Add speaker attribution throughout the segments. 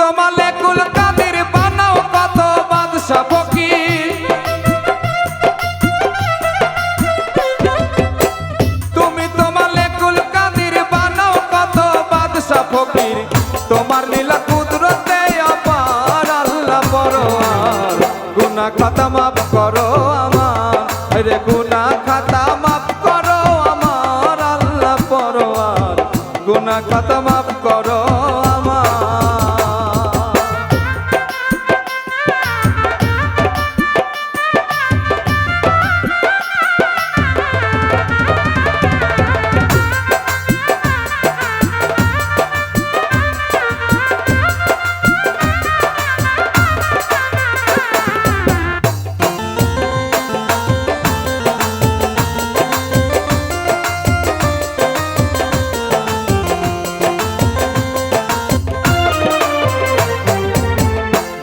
Speaker 1: তোমার লেকুল কাদের বানাও কত বাদশা ফকির, তুমি তোমার লেকুল কাদের বানাও কত বাদশা ফকির, তোমার লীলা কুদরতে অপার আল্লাহ পরোয়ার, গুনাহ খাতা মাফ করো আমার, রে গুনাহ খাতা মাফ করো আমার আল্লাহ পরোয়ার, গুনাহ খাতা মাফ করো আমার।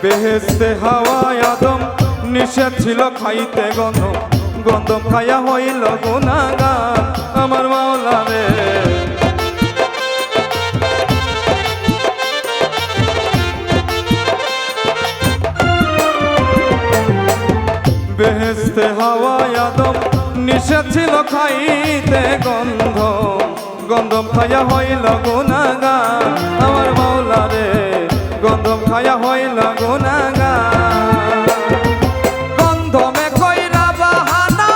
Speaker 1: বেহেশতে হাওয়ায় আদম নিষেধ ছিল খাইতে গন্ধম, গন্ধম খাইয়া হইল গুনাহগার আমার মাওলা রে। বেহেশতে হাওয়ায় আদম নিষেধ ছিল খাইতে গন্ধম, গন্ধম খাইয়া হইল গুনাহগার আমার মাওলা রে, গন্ধম খায়া হইল গুনাহগার। গন্ধমে কইরা বাহানা,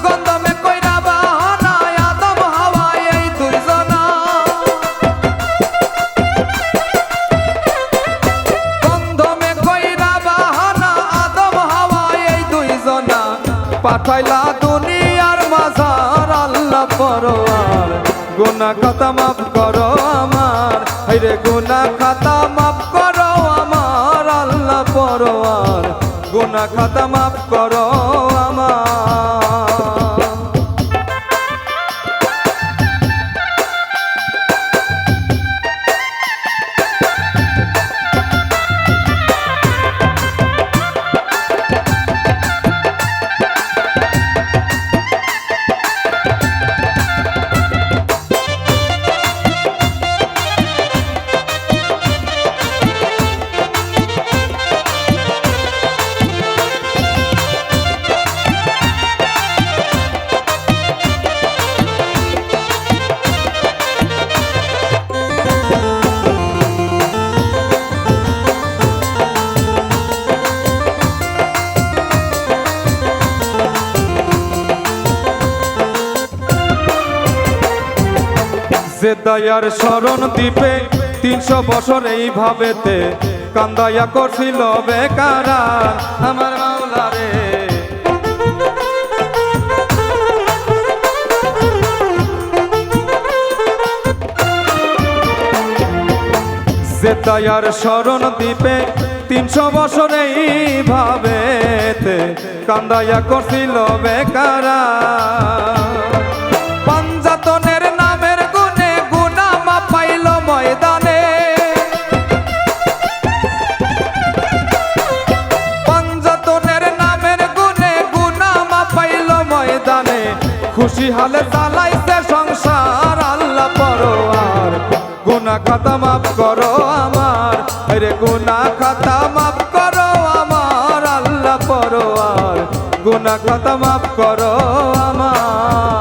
Speaker 1: গন্ধমে কইরা বাহানা আদম হাওয়া এই দুইজনা, গন্ধমে কইরা বাহানা আদম হাওয়া এই দুইজনা, পাঠাইলা দুনিয়ার মাঝার আল্লাহ পরোয়ার, গুনাহ খাতা মাফ করো আমার, রে গুনাহ খাতা মাফ করো আমার আল্লাহ পরোয়ার, গুনাহ খাতা মাফ করো আমার। যে দয়ার শরণ দ্বীপে 300 বছর এইভাবেতে কান্দাইয়া করছিল বেকারার আমার মাওলা রে। যে দয়ার শরণ দ্বীপে 300 বছর এইভাবেতে কান্দাইয়া করছিল বেকারার, পাঞ্জাতনের নামের গুণে গুনাহ মাফ পাইল ময়দানে, পাঞ্জাতনের নামের গুণে গুনাহ মাফ পাইল ময়দানে, খুশি হালে চালাইছে সংসার আল্লাহ পরোয়ার, গুনাহ খাতা মাফ করো আমার, রে গুনাহ খাতা মাফ করো আমার আল্লাহ পরোয়ার, গুনাহ খাতা মাফ করো আমার।